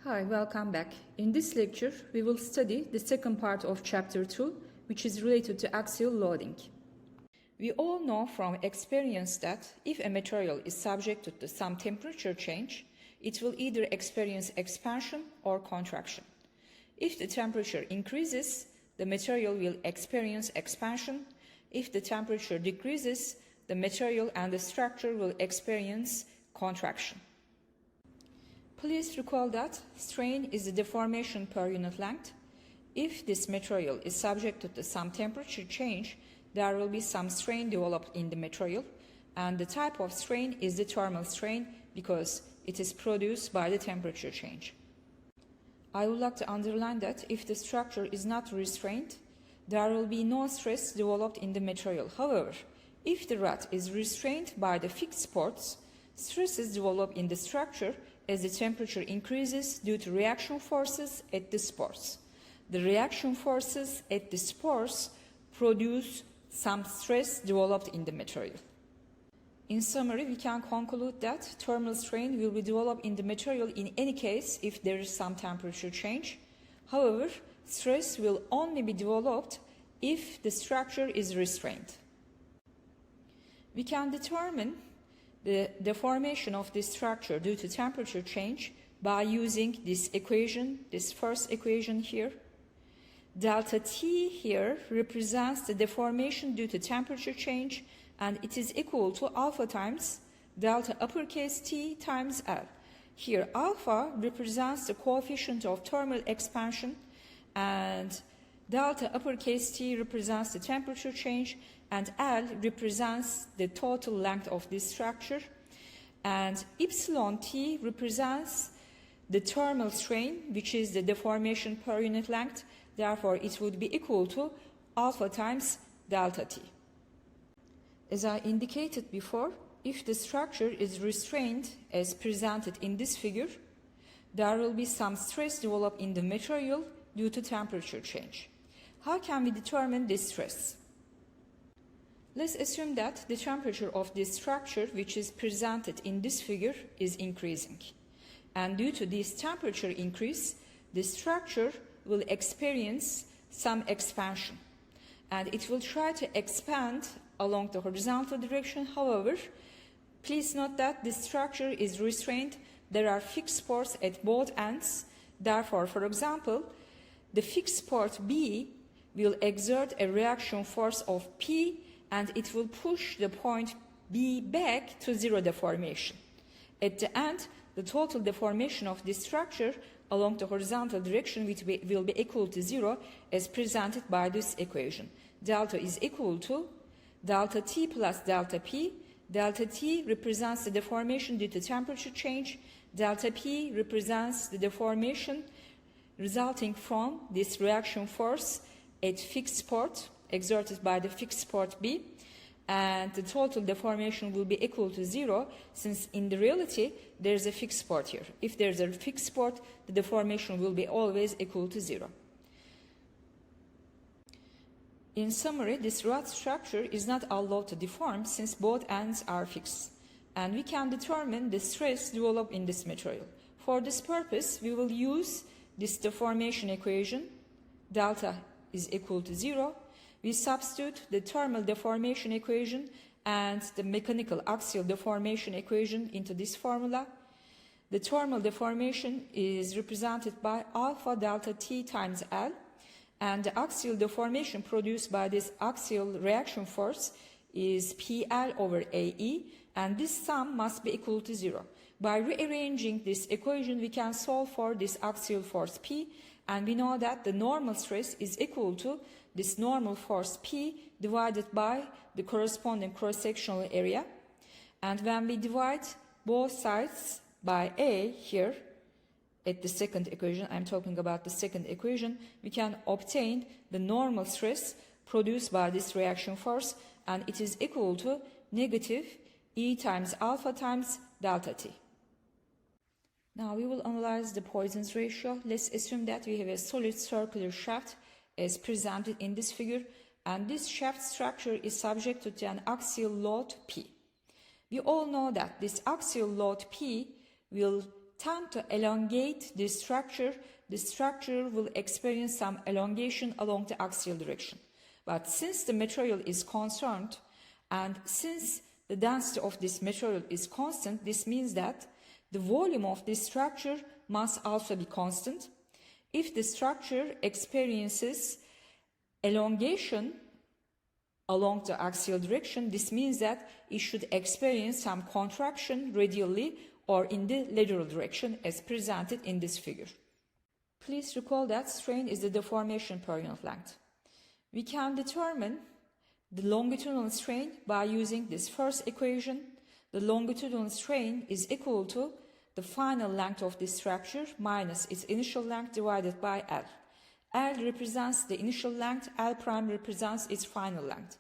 Hi, welcome back. In this lecture, we will study the second part of Chapter 2, which is related to axial loading. We all know from experience that if a material is subjected to some temperature change, it will either experience expansion or contraction. If the temperature increases, the material will experience expansion. If the temperature decreases, the material and the structure will experience contraction. Please recall that strain is the deformation per unit length. If this material is subjected to some temperature change, there will be some strain developed in the material, and the type of strain is the thermal strain because it is produced by the temperature change. I would like to underline that if the structure is not restrained, there will be no stress developed in the material. However, if the rod is restrained by the fixed supports, stress is developed in the structure as the temperature increases due to reaction forces at the supports. The reaction forces at the supports produce some stress developed in the material. In summary, we can conclude that thermal strain will be developed in the material in any case if there is some temperature change. However, stress will only be developed if the structure is restrained. We can determine the deformation of this structure due to temperature change by using this equation, this first equation here. Delta T here represents the deformation due to temperature change, and it is equal to alpha times delta uppercase T times L. Here alpha represents the coefficient of thermal expansion, and delta uppercase T represents the temperature change, and L represents the total length of this structure, and epsilon T represents the thermal strain, which is the deformation per unit length. Therefore, it would be equal to alpha times delta T. As I indicated before, if the structure is restrained as presented in this figure, there will be some stress developed in the material due to temperature change. How can we determine this stress? Let's assume that the temperature of this structure, which is presented in this figure, is increasing. And due to this temperature increase, the structure will experience some expansion. And it will try to expand along the horizontal direction. However, please note that this structure is restrained. There are fixed supports at both ends. Therefore, for example, the fixed support B will exert a reaction force of P, and it will push the point B back to zero deformation. At the end, the total deformation of this structure along the horizontal direction will be equal to zero as presented by this equation. Delta is equal to delta T plus delta P. Delta T represents the deformation due to temperature change. Delta P represents the deformation resulting from this reaction force at fixed support exerted by the fixed support B, and the total deformation will be equal to zero, since in the reality there is a fixed support here. If there is a fixed support, the deformation will be always equal to zero. In summary, this rod structure is not allowed to deform since both ends are fixed, and we can determine the stress developed in this material. For this purpose, we will use this deformation equation. Delta is equal to zero. We substitute the thermal deformation equation and the mechanical axial deformation equation into this formula. The thermal deformation is represented by alpha delta T times L, and the axial deformation produced by this axial reaction force is PL over AE, and this sum must be equal to zero. By rearranging this equation, we can solve for this axial force P, and we know that the normal stress is equal to this normal force P divided by the corresponding cross-sectional area. And when we divide both sides by A here, at the second equation, I'm talking about the second equation, we can obtain the normal stress produced by this reaction force, and it is equal to negative E times alpha times delta T. Now we will analyze the Poisson's ratio. Let's assume that we have a solid circular shaft as presented in this figure, and this shaft structure is subjected to an axial load P. We all know that this axial load P will tend to elongate the structure will experience some elongation along the axial direction. But since the material is concerned and since the density of this material is constant, this means that the volume of this structure must also be constant. If the structure experiences elongation along the axial direction, this means that it should experience some contraction radially or in the lateral direction as presented in this figure. Please recall that strain is the deformation per unit length. We can determine the longitudinal strain by using this first equation. The longitudinal strain is equal to the final length of this structure minus its initial length divided by L. L represents the initial length, L prime represents its final length.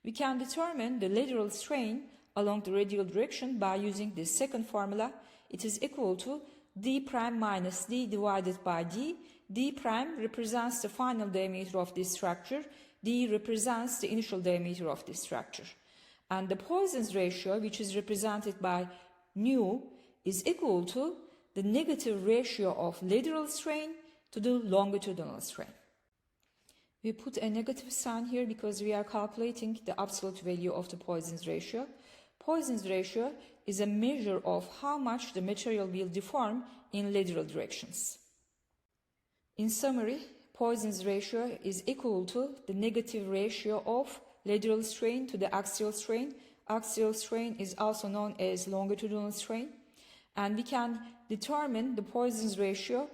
We can determine the lateral strain along the radial direction by using this second formula. It is equal to d prime minus d divided by d. D prime represents the final diameter of this structure, d represents the initial diameter of this structure. And the Poisson's ratio, which is represented by nu, is equal to the negative ratio of lateral strain to the longitudinal strain. We put a negative sign here because we are calculating the absolute value of the Poisson's ratio. Poisson's ratio is a measure of how much the material will deform in lateral directions. In summary, Poisson's ratio is equal to the negative ratio of lateral strain to the axial strain. Axial strain is also known as longitudinal strain. And we can determine the Poisson's ratio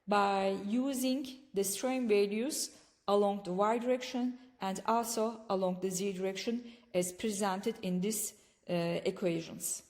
by using the strain values along the y direction and also along the z direction as presented in these equations.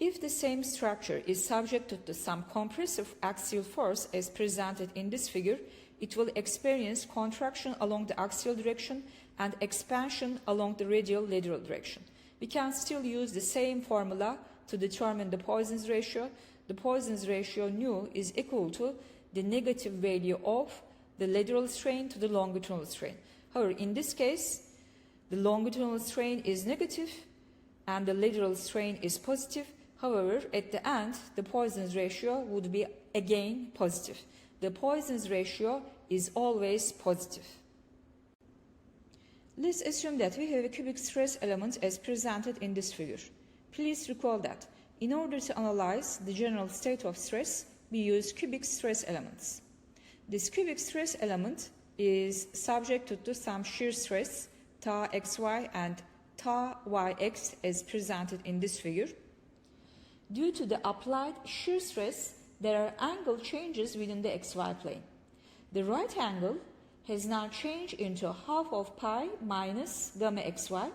If the same structure is subjected to some compressive axial force as presented in this figure, it will experience contraction along the axial direction and expansion along the radial lateral direction. We can still use the same formula to determine the Poisson's ratio. The Poisson's ratio nu is equal to the negative value of the lateral strain to the longitudinal strain. However, in this case, the longitudinal strain is negative and the lateral strain is positive. However, at the end, the Poisson's ratio would be again positive. The Poisson's ratio is always positive. Let's assume that we have a cubic stress element as presented in this figure. Please recall that in order to analyze the general state of stress, we use cubic stress elements. This cubic stress element is subjected to some shear stress, tau xy and tau yx as presented in this figure. Due to the applied shear stress, there are angle changes within the xy plane. The right angle has now changed into half of pi minus gamma xy.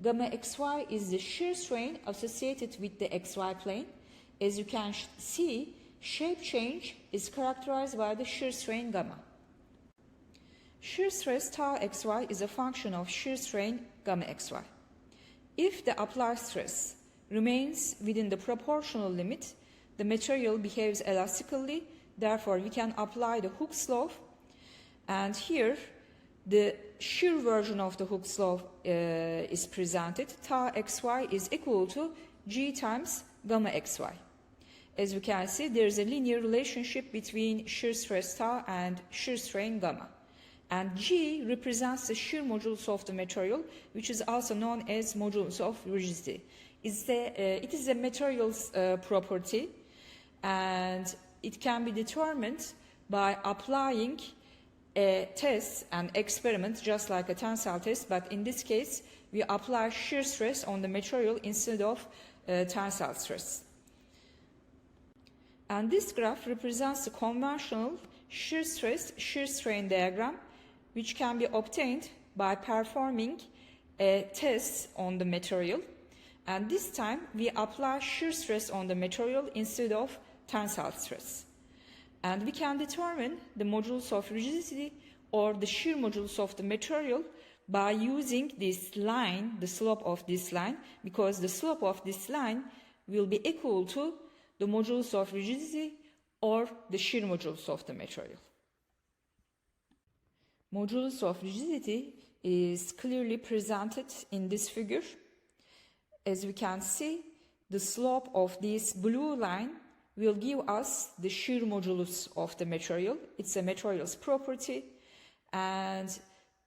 Gamma xy is the shear strain associated with the xy plane. As you can see, shape change is characterized by the shear strain gamma. Shear stress tau xy is a function of shear strain gamma xy. If the applied stress remains within the proportional limit, the material behaves elastically, therefore we can apply the Hooke's law, and here the shear version of the Hooke's law is presented. Tau xy is equal to g times gamma xy. As we can see, there is a linear relationship between shear stress tau and shear strain gamma. And G represents the shear modulus of the material, which is also known as modulus of rigidity. It is a material's property, and it can be determined by applying a test, an experiment, just like a tensile test, but in this case, we apply shear stress on the material instead of tensile stress. And this graph represents the conventional shear stress, shear strain diagram, which can be obtained by performing a test on the material. And this time, we apply shear stress on the material instead of tensile stress. And we can determine the modulus of rigidity or the shear modulus of the material by using this line, the slope of this line, because the slope of this line will be equal to the modulus of rigidity or the shear modulus of the material. Modulus of rigidity is clearly presented in this figure. As we can see, the slope of this blue line will give us the shear modulus of the material. It's a material's property, and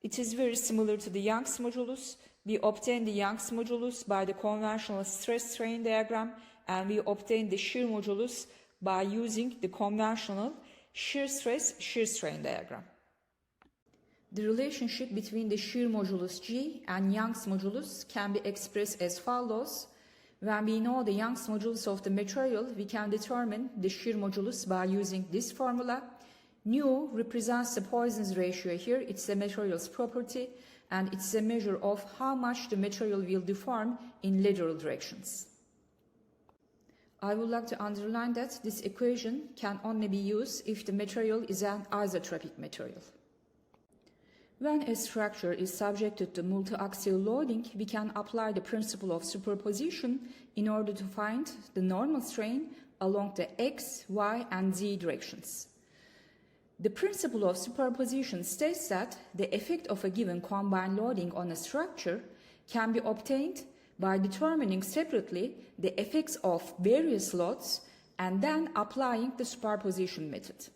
it is very similar to the Young's modulus. We obtain the Young's modulus by the conventional stress-strain diagram, and we obtain the shear modulus by using the conventional shear stress, shear strain diagram. The relationship between the shear modulus G and Young's modulus can be expressed as follows. When we know the Young's modulus of the material, we can determine the shear modulus by using this formula. Nu represents the Poisson's ratio here. It's the material's property, and it's a measure of how much the material will deform in lateral directions. I would like to underline that this equation can only be used if the material is an isotropic material. When a structure is subjected to multi-axial loading, we can apply the principle of superposition in order to find the normal strain along the x, y, and z directions. The principle of superposition states that the effect of a given combined loading on a structure can be obtained by determining separately the effects of various loads and then applying the superposition method.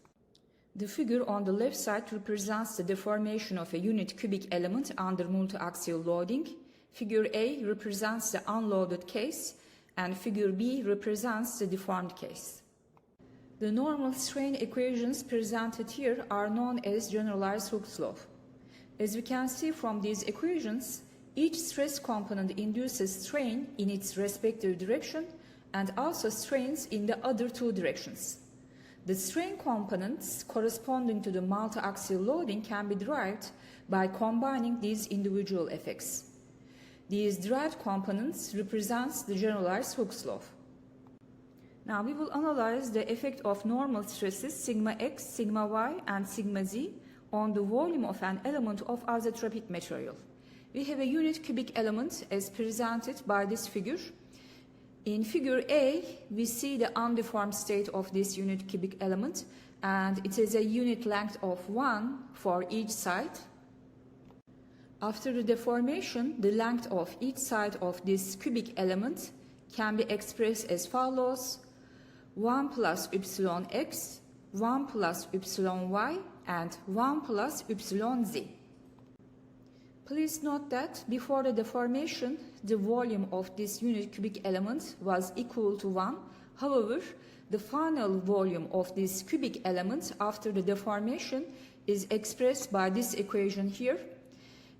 The figure on the left side represents the deformation of a unit cubic element under multi-axial loading. Figure A represents the unloaded case, and figure B represents the deformed case. The normal strain equations presented here are known as generalized Hooke's law. As we can see from these equations, each stress component induces strain in its respective direction and also strains in the other two directions. The strain components corresponding to the multi-axial loading can be derived by combining these individual effects. These derived components represent the generalized Hooke's law. Now we will analyze the effect of normal stresses sigma x, sigma y, and sigma z on the volume of an element of isotropic material. We have a unit cubic element as presented by this figure. In figure A, we see the undeformed state of this unit cubic element, and it is a unit length of 1 for each side. After the deformation, the length of each side of this cubic element can be expressed as follows: 1 plus epsilon x, 1 plus epsilon y, and 1 plus epsilon z. Please note that before the deformation, the volume of this unit cubic element was equal to 1. However, the final volume of this cubic element after the deformation is expressed by this equation here.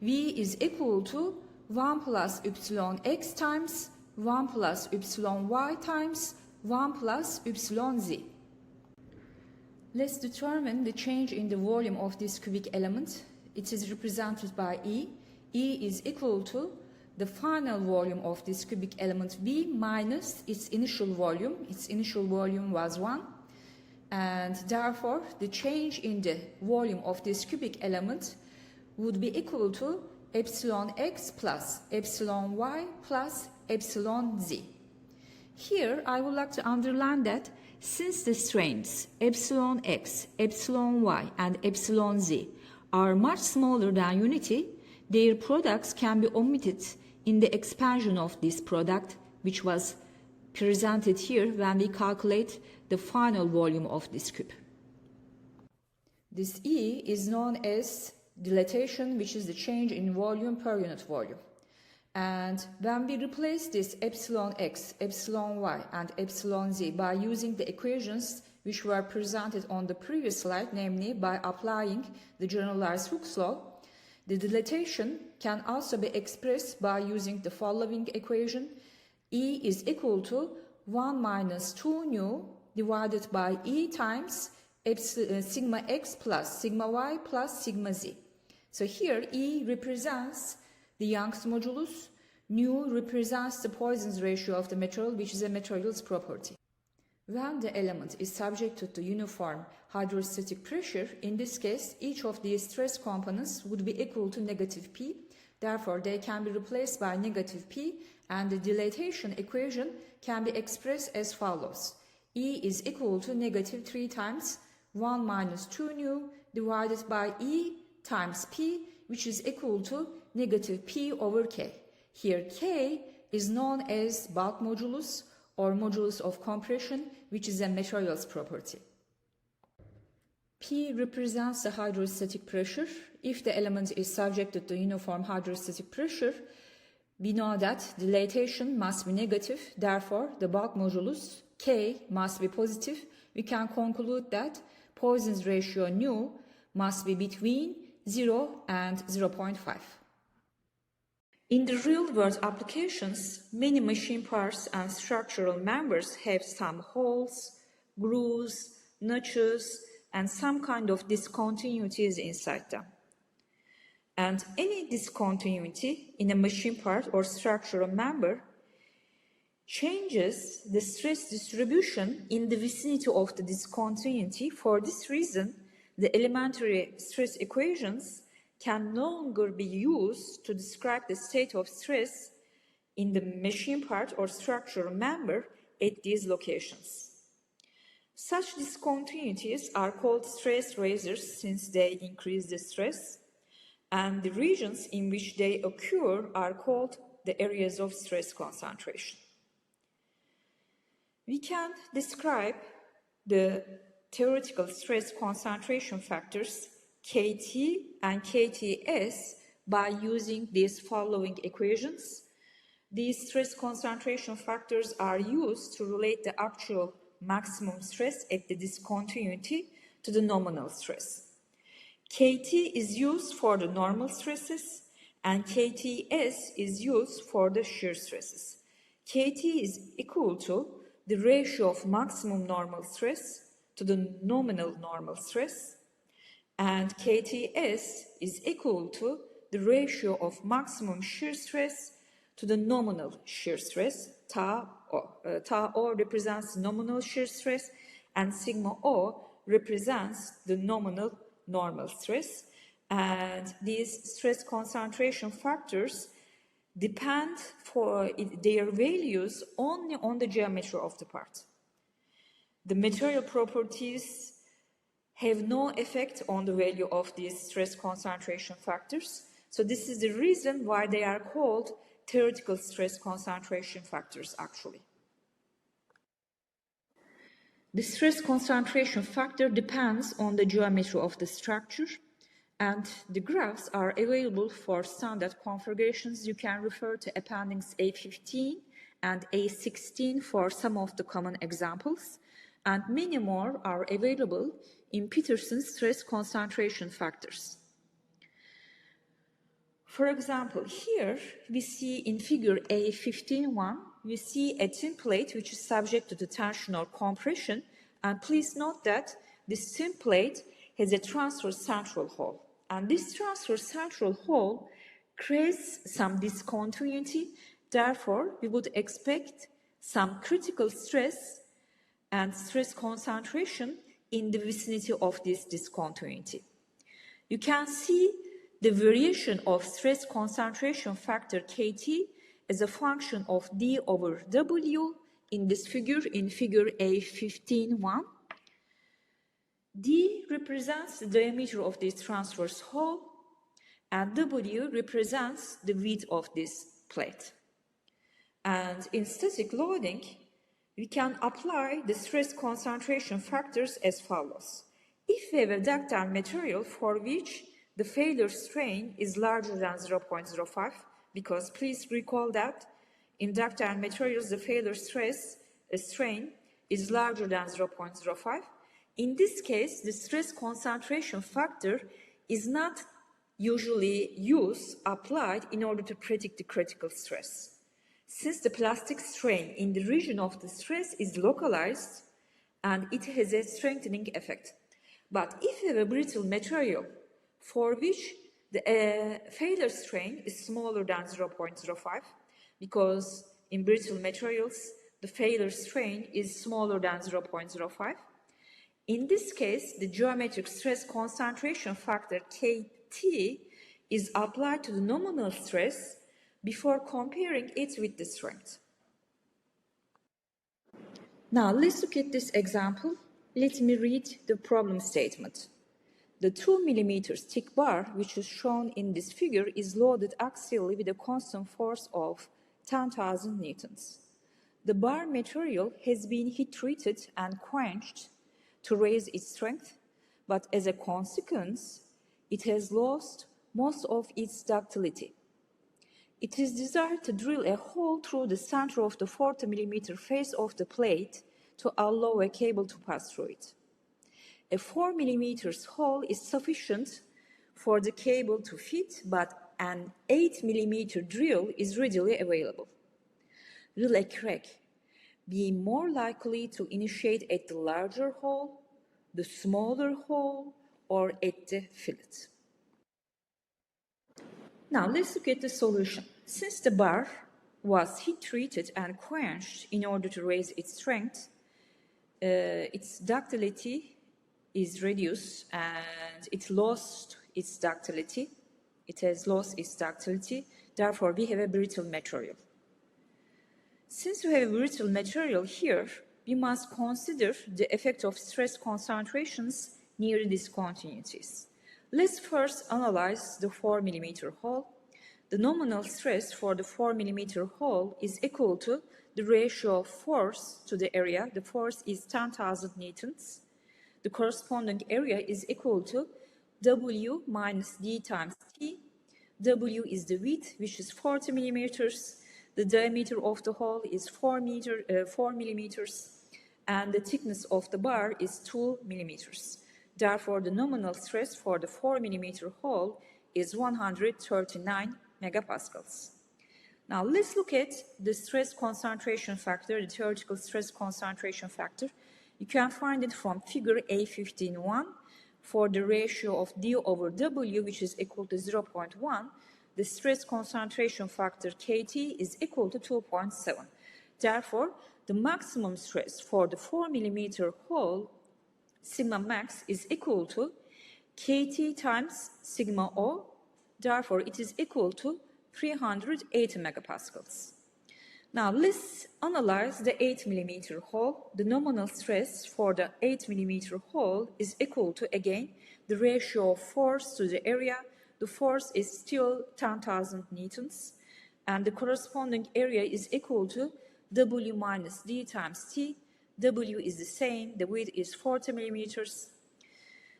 V is equal to 1 plus epsilon x times 1 plus epsilon y times 1 plus epsilon z. Let's determine the change in the volume of this cubic element. It is represented by E. E is equal to the final volume of this cubic element V minus its initial volume. Its initial volume was 1. And therefore, the change in the volume of this cubic element would be equal to epsilon x plus epsilon y plus epsilon z. Here, I would like to underline that since the strains epsilon x, epsilon y, and epsilon z are much smaller than unity, their products can be omitted in the expansion of this product, which was presented here when we calculate the final volume of this cube. This E is known as dilatation, which is the change in volume per unit volume. And when we replace this epsilon x, epsilon y, and epsilon z by using the equations which were presented on the previous slide, namely by applying the generalized Hooke's law, the dilatation can also be expressed by using the following equation. E is equal to 1 minus 2 nu divided by E times sigma x plus sigma y plus sigma z. So here E represents the Young's modulus, nu represents the Poisson's ratio of the material, which is a material's property. When the element is subjected to uniform hydrostatic pressure, in this case, each of these stress components would be equal to negative P. Therefore, they can be replaced by negative P, and the dilatation equation can be expressed as follows. E is equal to negative 3 times 1 minus 2 nu divided by E times P, which is equal to negative P over K. Here K is known as bulk modulus or modulus of compression, which is a material's property. P represents the hydrostatic pressure. If the element is subjected to uniform hydrostatic pressure, we know that dilatation must be negative, therefore the bulk modulus K must be positive. We can conclude that Poisson's ratio nu must be between 0 and 0.5. In the real-world applications, many machine parts and structural members have some holes, grooves, notches, and some kind of discontinuities inside them. And any discontinuity in a machine part or structural member changes the stress distribution in the vicinity of the discontinuity. For this reason, the elementary stress equations can no longer be used to describe the state of stress in the machine part or structural member at these locations. Such discontinuities are called stress raisers since they increase the stress, and the regions in which they occur are called the areas of stress concentration. We can describe the theoretical stress concentration factors Kt and Kts by using these following equations. These stress concentration factors are used to relate the actual maximum stress at the discontinuity to the nominal stress. Kt is used for the normal stresses and Kts is used for the shear stresses. Kt is equal to the ratio of maximum normal stress to the nominal normal stress, and Kts is equal to the ratio of maximum shear stress to the nominal shear stress, tau O. Tau O represents nominal shear stress and sigma O represents the nominal normal stress, and these stress concentration factors depend for their values only on the geometry of the part. The material properties have no effect on the value of these stress concentration factors, so this is the reason why they are called theoretical stress concentration factors actually. The stress concentration factor depends on the geometry of the structure, and the graphs are available for standard configurations. You can refer to Appendix A15 and A16 for some of the common examples, and many more are available in Peterson's stress concentration factors. For example, here we see in figure A15.1, we see a tin plate which is subject to the tension or compression, and please note that this tin plate has a transverse central hole, and this transverse central hole creates some discontinuity. Therefore, we would expect some critical stress and stress concentration in the vicinity of this discontinuity. You can see the variation of stress concentration factor Kt as a function of d over W in this figure, in figure A15.1. D represents the diameter of this transverse hole, and W represents the width of this plate. And in static loading, we can apply the stress concentration factors as follows. If we have a ductile material for which the failure strain is larger than 0.05, because please recall that in ductile materials the failure strain is larger than 0.05. In this case, the stress concentration factor is not usually applied in order to predict the critical stress, since the plastic strain in the region of the stress is localized and it has a strengthening effect. But if you have a brittle material for which the failure strain is smaller than 0.05, because in brittle materials the failure strain is smaller than 0.05, in this case the geometric stress concentration factor Kt is applied to the nominal stress before comparing it with the strength. Now let's look at this example. Let me read the problem statement. The 2 mm thick bar, which is shown in this figure, is loaded axially with a constant force of 10,000 newtons. The bar material has been heat-treated and quenched to raise its strength, but as a consequence, it has lost most of its ductility. It is desired to drill a hole through the center of the 40 mm face of the plate to allow a cable to pass through it. A 4 mm hole is sufficient for the cable to fit, but an 8 mm drill is readily available. Will a crack be more likely to initiate at the larger hole, the smaller hole, or at the fillet? Now let's look at the solution. Since the bar was heat-treated and quenched in order to raise its strength, its ductility is reduced and it lost its ductility. It has lost its ductility. Therefore, we have a brittle material. Since we have a brittle material here, we must consider the effect of stress concentrations near discontinuities. Let's first analyze the 4 mm hole. The nominal stress for the 4 mm hole is equal to the ratio of force to the area. The force is 10,000 newtons. The corresponding area is equal to W minus D times T. W is the width, which is 40 millimeters. The diameter of the hole is 4 millimeters, and the thickness of the bar is 2 millimeters. Therefore, the nominal stress for the 4 mm hole is 139 megapascals. Now, let's look at the stress concentration factor, the theoretical stress concentration factor. You can find it from figure A15.1 for the ratio of D over W, which is equal to 0.1. The stress concentration factor Kt is equal to 2.7. Therefore, the maximum stress for the 4 mm hole, sigma max, is equal to Kt times sigma O. Therefore, it is equal to 380 megapascals. Now, let's analyze the 8 mm hole. The nominal stress for the 8 mm hole is equal to, again, the ratio of force to the area. The force is still 10,000 newtons, and the corresponding area is equal to W minus D times T. W is the same, the width is 40 millimeters.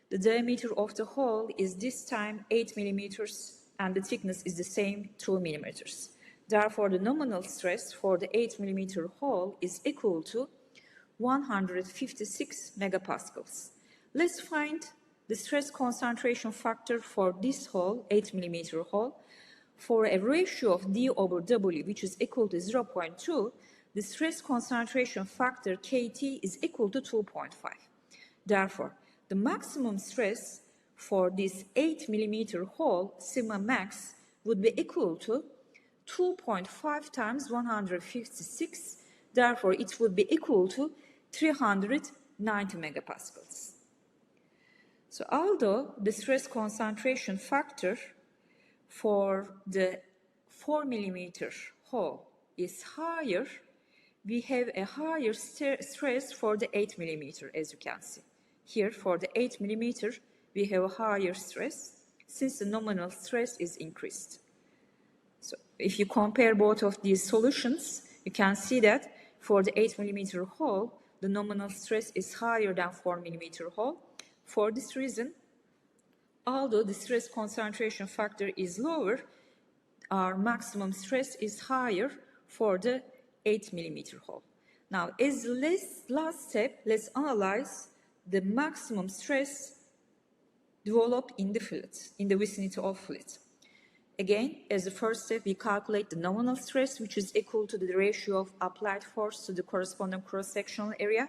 The diameter of the hole is this time 8 millimeters, and the thickness is the same, 2 millimeters. Therefore, the nominal stress for the 8 mm hole is equal to 156 megapascals. Let's find the stress concentration factor for this hole, 8 mm hole. For a ratio of D over W, which is equal to 0.2, the stress concentration factor Kt is equal to 2.5. Therefore, the maximum stress for this 8 mm hole, sigma max, would be equal to 2.5 times 156. Therefore, it would be equal to 390 megapascals. So, although the stress concentration factor for the 4 mm hole is higher, we have a higher stress for the 8 mm, as you can see. Here, for the 8 mm, we have a higher stress since the nominal stress is increased. So, if you compare both of these solutions, you can see that for the 8 mm hole, the nominal stress is higher than 4 mm hole. For this reason, although the stress concentration factor is lower, our maximum stress is higher for the 8 mm hole. Now, as the last step, let's analyze the maximum stress developed in the fillet, in the vicinity of fillet. Again, as the first step, we calculate the nominal stress, which is equal to the ratio of applied force to the corresponding cross-sectional area.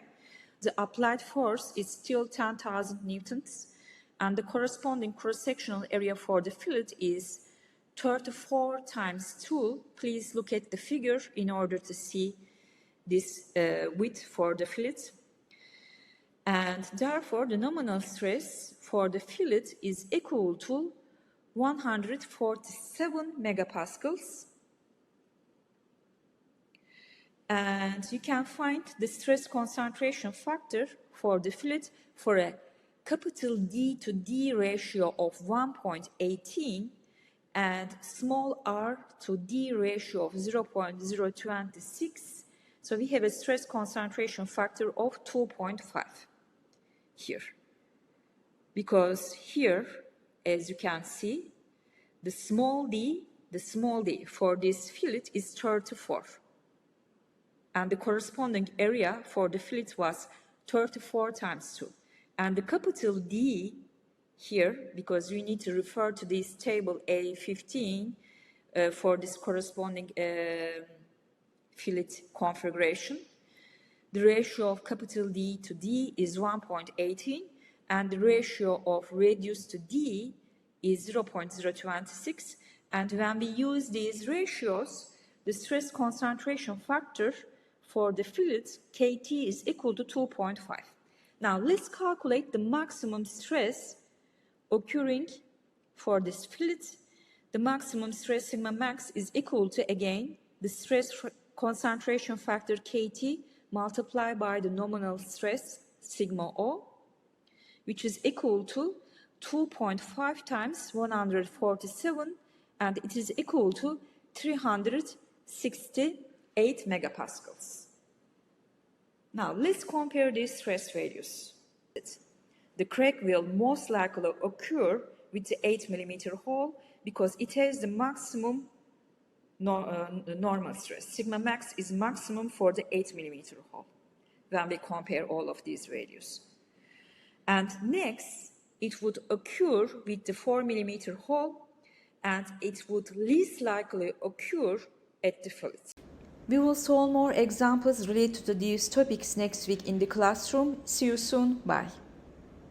The applied force is still 10,000 newtons, and the corresponding cross-sectional area for the fillet is 34 times 2. Please look at the figure in order to see this width for the fillet. And therefore, the nominal stress for the fillet is equal to 147 megapascals. And you can find the stress concentration factor for the fillet for a capital D to D ratio of 1.18 and small r to D ratio of 0.026. So we have a stress concentration factor of 2.5 here. Because here, as you can see, the small d for this fillet is 34. And the corresponding area for the fillet was 34 times 2. And the capital D here, because we need to refer to this table A15 for this corresponding fillet configuration. The ratio of capital D to D is 1.18 and the ratio of radius to D is 0.026. And when we use these ratios, the stress concentration factor for the fillet KT is equal to 2.5. Now let's calculate the maximum stress occurring for this fillet. The maximum stress sigma max is equal to, again, the stress concentration factor KT multiplied by the nominal stress sigma O, which is equal to 2.5 times 147, and it is equal to 368 megapascals. Now let's compare these stress values. The crack will most likely occur with the 8 mm hole because it has the maximum normal stress. Sigma max is maximum for the 8 mm hole when we compare all of these values. And next, it would occur with the 4 mm hole, and it would least likely occur at the fillet. We will solve more examples related to these topics next week in the classroom. See you soon. Bye.